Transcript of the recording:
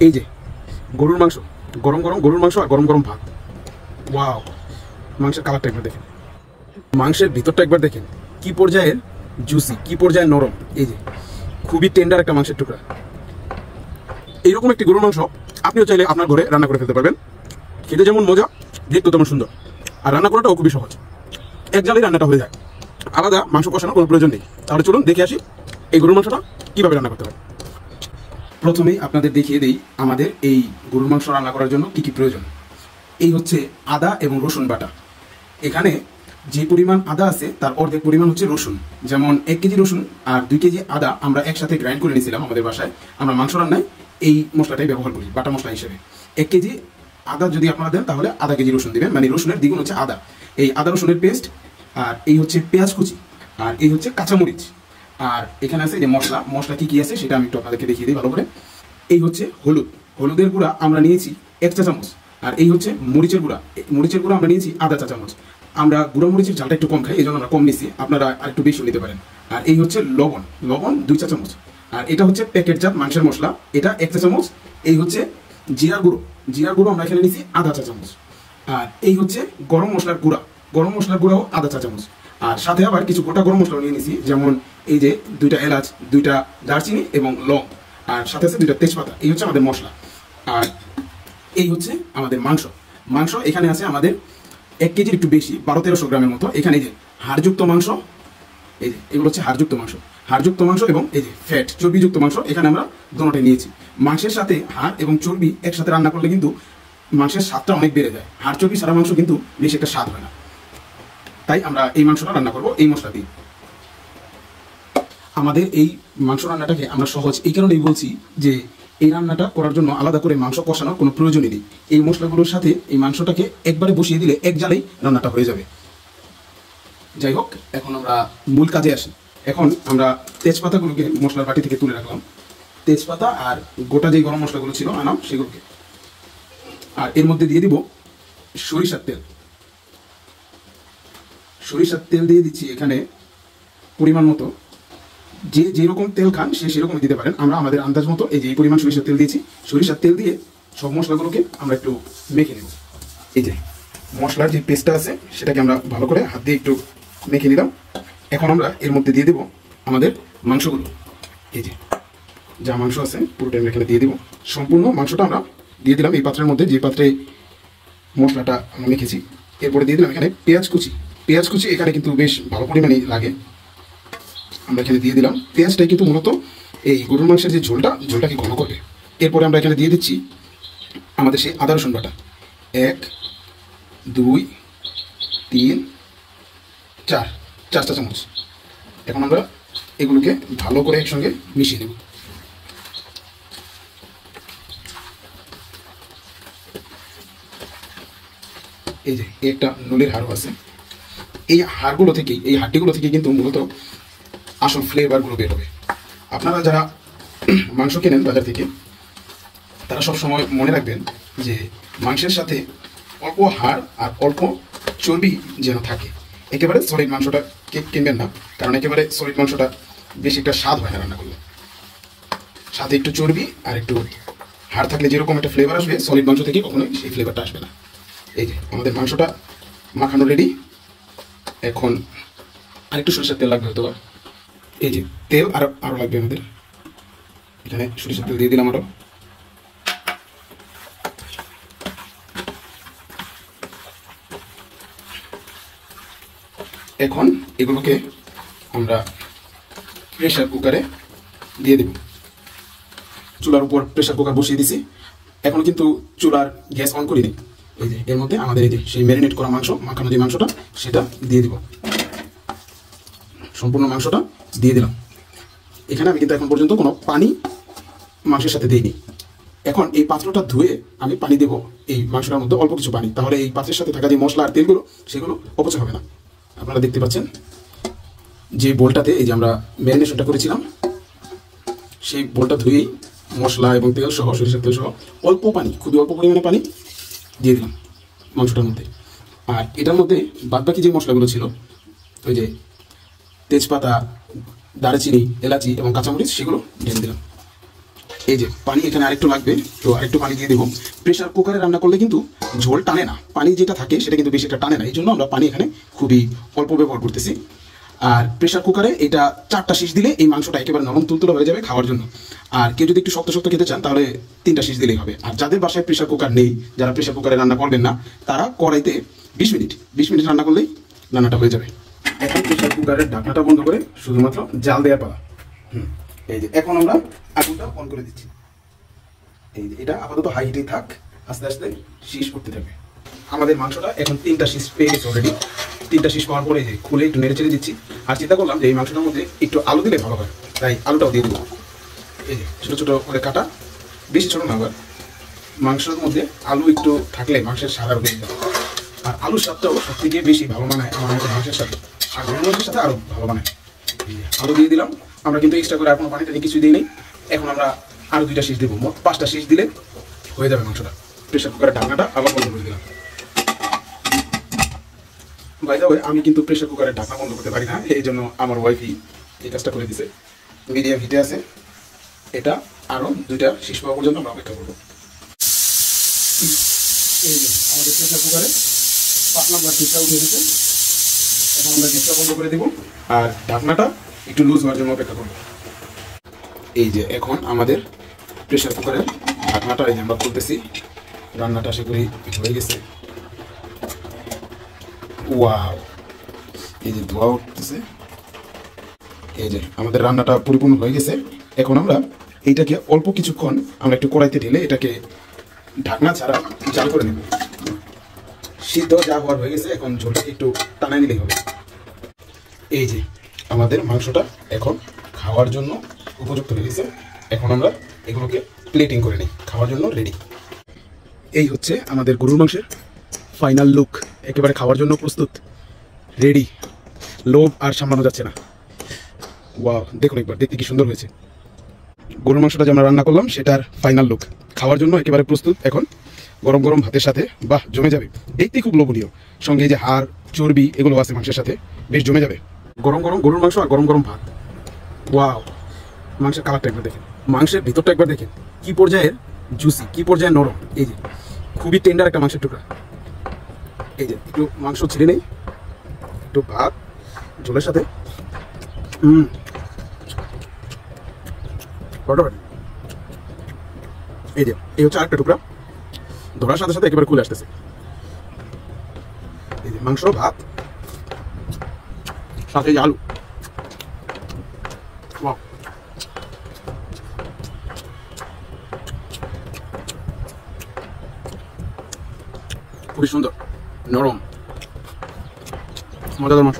এই যে গরুর মাংস, গরম গরম গরুর মাংস আর গরম গরম ভাত। ওয়াও, মাংসের কালারটা একবার দেখেন, মাংসের ভিতরটা একবার দেখেন, কি পর্যায়ের জুসি, কি পর্যায়ে নরম। এই যে খুবই টেন্ডার একটা মাংসের টুকরা। এইরকম একটি গরুর মাংস আপনিও চাইলে আপনার ঘরে রান্না করে ফেলতে পারবেন। খেতে যেমন মজা, দেখতে তেমন সুন্দর, আর রান্না করাটাও খুবই সহজ। এক জালেই রান্নাটা হয়ে যায়, আলাদা মাংস কষানোর কোনো প্রয়োজন নেই। তাহলে চলুন দেখে আসি এই গরুর মাংসটা কীভাবে রান্না করতে হয়। প্রথমেই আপনাদের দেখিয়ে দিই আমাদের এই গরুর মাংস রান্না করার জন্য কি কি প্রয়োজন। এই হচ্ছে আদা এবং রসুন বাটা। এখানে যে পরিমাণ আদা আছে তার অর্ধেক পরিমাণ হচ্ছে রসুন। যেমন 1 কেজি রসুন আর 2 কেজি আদা আমরা একসাথে গ্রাইন্ড করে নিয়েছিলাম আমাদের বাসায়। আমরা মাংস রান্নায় এই মশলাটাই ব্যবহার করি বাটা মশলা হিসেবে। 1 কেজি আদা যদি আপনারা দেন তাহলে আধা কেজি রসুন দেবেন, মানে রসুনের দ্বিগুণ হচ্ছে আদা। এই আদা রসুনের পেস্ট, আর এই হচ্ছে পেঁয়াজ কুচি, আর এই হচ্ছে কাঁচামরিচ, আর এখানে আছে যে মশলা। মশলা কি কি আছে সেটা আমি একটু আপনাদেরকে দেখিয়ে দিই ভালো করে। এই হচ্ছে হলুদ, হলুদের গুঁড়া আমরা নিয়েছি 1 চা চামচ। আর এই হচ্ছে মরিচের গুঁড়া, মরিচের গুঁড়া আমরা নিয়েছি আধা চা চামচ। আমরা গুঁড়া মরিচের ঝালটা একটু কম খাই, এই জন্য আমরা কম নিচ্ছি, আপনারা আর একটু বেশি নিতে পারেন। আর এই হচ্ছে লবণ, লবণ 2 চা চামচ। আর এটা হচ্ছে প্যাকেটজাত মাংসের মশলা, এটা 1 চা চামচ। এই হচ্ছে জিরা গুঁড়ো, জিরা গুঁড়ো আমরা এখানে নিচ্ছি আধা চা চামচ। আর এই হচ্ছে গরম মশলার গুঁড়া, গরম মশলার গুঁড়াও আধা চা চামচ। আর সাথে আবার কিছু গোটা গরম মশলা নিয়ে নিয়েছি, যেমন এই যে 2টা এলাচ, 2টা দারচিনি এবং লং, আর সাথে আছে 2টা তেজপাতা। এই হচ্ছে আমাদের মশলা। আর এই হচ্ছে আমাদের মাংস। মাংস এখানে আছে আমাদের 1 কেজির একটু বেশি, 1200-1300 গ্রামের মতো। এখানে এই যে হাড়যুক্ত মাংস, এই যে এগুলো হচ্ছে হাড়যুক্ত মাংস, হাড়যুক্ত মাংস এবং এই যে ফ্যাট চর্বিযুক্ত মাংস, এখানে আমরা দুটোটাই নিয়েছি। মাংসের সাথে হাড় এবং চর্বি একসাথে রান্না করলে কিন্তু মাংসের স্বাদটা অনেক বেড়ে যায়। হাড় চর্বি সারা মাংস কিন্তু বেশি একটা স্বাদ হয় না, তাই আমরা এই মাংসটা রান্না করবো এই মশলা দিয়ে। আমাদের এই মাংস রান্নাটাকে আমরা সহজ এই কারণেই বলছি যে এই রান্নাটা করার জন্য আলাদা করে মাংস কষানোর কোনো প্রয়োজনই নেই। এই মশলাগুলোর সাথে এই মাংসটাকে একবারে বসিয়ে দিলে এক জালেই রান্নাটা হয়ে যাবে। যাই হোক, এখন আমরা মূল কাজে আসি। এখন আমরা তেজপাতাগুলোকে মশলার বাটি থেকে তুলে রাখলাম, তেজপাতা আর গোটা যেই গরম মশলাগুলো ছিল আনাম সেগুলোকে। আর এর মধ্যে দিয়ে দিব সরিষার তেল। সরিষার তেল দিয়ে দিচ্ছি এখানে পরিমাণ মতো, যে যেরকম তেল খান সে সেরকমই দিতে পারেন। আমরা আমাদের আন্দাজ মতো এই যে এই পরিমাণ সরিষার তেল দিয়েছি। সরিষার তেল দিয়ে সব মশলাগুলোকে আমরা একটু মেখে নেব। এই যে মশলার যে পেস্টটা আছে সেটাকে আমরা ভালো করে হাত দিয়ে একটু মেখে নিলাম। এখন আমরা এর মধ্যে দিয়ে দেবো আমাদের মাংসগুলো। এই যে যা মাংস আছে পুরোটা আমরা এখানে দিয়ে দেবো। সম্পূর্ণ মাংসটা আমরা দিয়ে দিলাম এই পাত্রের মধ্যে, যে পাত্রে মশলাটা আমরা মেখেছি। এরপরে দিয়ে দিলাম এখানে পেঁয়াজ কুচি। পেঁয়াজ কুচি এখানে কিন্তু বেশ ভালো পরিমাণেই লাগে, আমরা এখানে দিয়ে দিলাম। পেঁয়াজটাই কিন্তু মূলত এই গরুর মাংসের যে ঝোলটাকে ঘন করবে। এরপরে আমরা এখানে দিয়ে দিচ্ছি আমাদের সেই আদা রসুন বাটা। 1 2 3 4 চা চামচ। এখন আমরা এগুলোকে ভালো করে একসঙ্গে মিশিয়ে নেব। এই যে একটা নলের হাড়ও আছে, এই হাড়গুলো থেকেই, এই হাড্ডিগুলো থেকে কিন্তু মূলত আসল ফ্লেভারগুলো বের হবে। আপনারা যারা মাংস কেনেন বাজার থেকে তারা সব সময় মনে রাখবেন যে মাংসের সাথে অল্প হাড় আর অল্প চর্বি যেন থাকে। একেবারে সলিড মাংসটা কিনবেন না, কারণ একেবারে সলিড মাংসটা বেশি একটা স্বাদ হয় না রান্না করলে। সাথে একটু চর্বি আর একটু হাড় থাকলে যেরকম একটা ফ্লেভার আসবে, সলিড মাংস থেকে কখনোই সেই ফ্লেভারটা আসবে না। এই যে আমাদের মাংসটা মাখানো রেডি। এখন আরেকটু সরিষার তেল লাগবে হয়তো, এই যে তেল আরও লাগবে আমাদের। এখানে সরিষার তেল দিয়ে দিলাম আরও। এখন এগুলোকে আমরা প্রেশার কুকারে দিয়ে দেব। চুলার উপর প্রেশার কুকার বসিয়ে দিছি, এখন কিন্তু চুলার গ্যাস অন করে দিই। এই যে এর মধ্যে আমাদের এই যে সেই ম্যারিনেট করা মাংস, মাখানো যে মাংসটা সেটা দিয়ে দিব। সম্পূর্ণ মাংসটা দিয়ে দিলাম। এখানে আমি কিন্তু এখন পর্যন্ত কোনো পানি মাংসের সাথে দিইনি। এখন এই পাত্রটা ধুয়ে আমি পানি দেবো এই মাংসটার মধ্যে, অল্প কিছু পানি, তাহলে এই পাত্রের সাথে থাকা যে মশলা আর তেলগুলো সেগুলো অপচয় হবে না। আপনারা দেখতে পাচ্ছেন যে বোলটাতে এই যে আমরা ম্যারিনেশনটা করেছিলাম সেই বোলটা ধুয়েই মশলা এবং তেল সহ, সরিষার তেল সহ অল্প পানি, খুবই অল্প পরিমাণে পানি দিয়ে দিলাম মাংসটার মধ্যে। আর এটার মধ্যে বাদবাকি যে মশলাগুলো ছিল, ওই যে তেজপাতা, দারচিনি, এলাচি এবং কাঁচামরিচ, সেগুলো ঢেলে দিলাম। এই যে পানি এখানে আরেকটু লাগবে, তো আরেকটু পানি দিয়ে দেবো। প্রেশার কুকারে রান্না করলে কিন্তু ঝোল টানে না, পানি যেটা থাকে সেটা কিন্তু বেশি একটা টানে না, এই জন্য আমরা পানি এখানে খুবই অল্প ব্যবহার করতেছি। আর প্রেশার কুকারে এটা 4টা শীষ দিলে এই মাংসটা একেবারে নরম তুলতুলে হয়ে যাবে খাওয়ার জন্য। আর কেউ যদি একটু শক্ত শক্ত খেতে চান তাহলে 3টা শীষ দিলেই হবে। আর যাদের বাসায় প্রেশার কুকার নেই, যারা প্রেশার কুকারে রান্না করবেন না, তারা কড়াইতে 20 মিনিট রান্না করলেই রান্নাটা হয়ে যাবে। এখন প্রেশার কুকারের ঢাকনাটা বন্ধ করে শুধুমাত্র জাল দেওয়ার পালা। এই যে এখন আমরা আগুনটা অন করে দিচ্ছি। এই যে এটা আপাতত হাই হিটেই থাক, আস্তে আস্তে শীষ করতে থাকবে। আমাদের মাংসটা এখন 3টা শীষ পেয়ে গেছে অলরেডি। 3টা শীষ পাওয়ার পরে যে খুলে একটু নেড়ে চেড়ে দিচ্ছি। আর চিন্তা করলাম যে এই মাংসটার মধ্যে একটু আলু দিলে ভালো হয়, তাই আলুটাও দিয়ে দেবো। এই যে ছোটো ছোটো করে কাটা, বেশি ছোটো না। আবার মাংসের মধ্যে আলু একটু থাকলে মাংসের স্বাদ আরও বেশি যাবে। আর আলুর স্বাদটাও সব থেকে বেশি ভালো মানায় আমার মতো মাংসের সাথে, আর গরুর মাংসের সাথে আরও ভালো মানায়। আলু দিয়ে দিলাম। আমরা কিন্তু এক্সট্রা করে আর কোনো পানি টানি কিছুই দিই নেই। এখন আমরা আরও 2টা শীষ দেবো, মোট 5টা শীষ দিলে হয়ে যাবে মাংসটা। প্রেশার কুকারের ঢাকনাটা আবার বন্ধ করে দিলাম। বাই দ্য ওয়ে, আমি কিন্তু প্রেশার কুকারের ঢাকনা বন্ধ করতে পারি না, এই জন্য আমার ওয়াইফই এই কাজটা করে দিছে। মিডিয়াম হিটে আছে, এটা আরও 2টা শীষ পাওয়া পর্যন্ত আমরা অপেক্ষা করবো। এই যে আমাদের প্রেশার কুকারে 5 নম্বর শীষটা উঠে গেছে। এখন আমরা গ্যাসটা বন্ধ করে দেবো আর ঢাকনাটা একটু লুজ হওয়ার জন্য অপেক্ষা করবো। এই যে এখন আমাদের প্রেশার কুকারের ঢাকনাটা এই যে আমরা খুলতেছি। রান্নাটা আশা করি হয়ে গেছে। ওয়াও, এই যে ধোয়া উঠতেছে। এই যে আমাদের রান্নাটা পরিপূর্ণ হয়ে গেছে। এখন আমরা এইটাকে অল্প কিছুক্ষণ আমরা একটু কড়াইতে ঢেলে এটাকে ঢাকনা ছাড়া জাল করে নেব। সিদ্ধ যা হওয়ার হয়ে গেছে, এখন ঝোলটাকে একটু টানায় নিলেই হবে। এই যে আমাদের মাংসটা এখন খাওয়ার জন্য উপযুক্ত হয়ে গেছে। এখন আমরা এগুলোকে প্লেটিং করে নিই, খাওয়ার জন্য রেডি। এই হচ্ছে আমাদের গরুর মাংসের ফাইনাল লুক, একেবারে খাওয়ার জন্য প্রস্তুত, রেডি। লোভ আর সামলানো যাচ্ছে না। ওয়াও, দেখুন একবার, দেখতে কি সুন্দর হয়েছে। গরুর মাংসটা যে আমরা রান্না করলাম সেটার ফাইনাল লুক, খাওয়ার জন্য একেবারে প্রস্তুত। এখন গরম গরম ভাতের সাথে বাহ, জমে যাবে। দেখতে খুব লোভনীয়, সঙ্গে এই যে হাড় চর্বি এগুলো আছে মাংসের সাথে, বেশ জমে যাবে। গরম গরম গরুর মাংস আর গরম গরম ভাত। ওয়াও, মাংসের কালারটা একবার দেখেন, মাংসের ভিতরটা একবার দেখেন, কি পর্যায়ের জুসি, কি পর্যায়ে নরম। এই যে খুবই টেন্ডার একটা মাংসের টুকরা। এই যে একটু মাংস ছিঁড়ে নেই, একটু ভাত ঝোলের সাথে। এই যে এই হচ্ছে আরেকটা টুকরা, ধরার সাথে সাথে একেবারে খুলে আসতেছে। এই যে মাংস ভাত সাথে আলু। ওয়াও, খুবই সুন্দর, নরম, মজাদার মাংস।